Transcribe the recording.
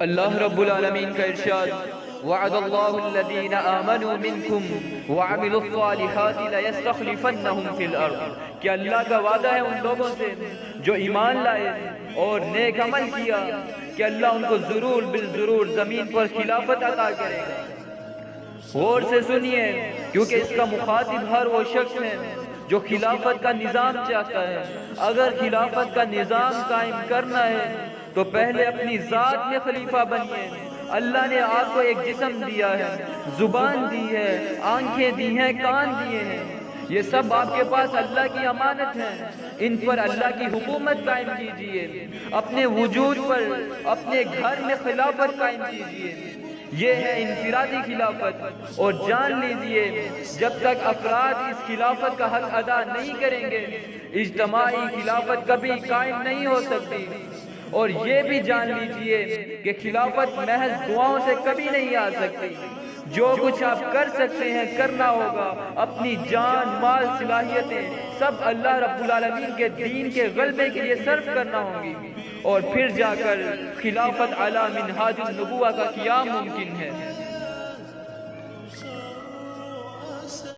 اللہ رب العالمین کا ارشاد وعد اللہ الذین آمنوا منکم وعملوا الصالحات لیستخلفنہم فی الارض، کہ اللہ کا وعدہ ہے ان لوگوں سے جو ایمان لائے اور نیک عمل کیا کہ اللہ ان کو ضرور بالضرور زمین پر خلافت عطا کرے گا۔ غور سے سنیے، کیونکہ اس کا مخاطب ہر وہ شخص ہے جو خلافت کا نظام چاہتا ہے۔ اگر خلافت کا نظام قائم کرنا ہے تو پہلے اپنی ذات میں خلیفہ بنیے۔ اللہ نے آپ کو ایک جسم دیا ہے، زبان دی ہے، آنکھیں دی ہیں، کان دیے ہیں، یہ سب آپ کے پاس اللہ کی امانت ہے۔ ان پر اللہ کی حکومت قائم کیجئے، اپنے وجود پر اپنے گھر میں خلافت قائم کیجئے۔ یہ ہے انفرادی خلافت، اور جان لیجئے جب تک افراد اس خلافت کا حق ادا نہیں کریں گے اجتماعی خلافت کبھی قائم نہیں ہو سکتی۔ اور یہ بھی جان لیجئے کہ خلافت محض دعاؤں سے کبھی نہیں آ سکتی۔ جو کچھ آپ کر سکتے ہیں کرنا ہوگا، اپنی جان، مال، صلاحیتیں سب اللہ رب العالمین کے دین کے غلبے کے لیے صرف کرنا ہوں گی، اور پھر جا کر خلافت علی منہاج النبوہ کا قیام ممکن ہے۔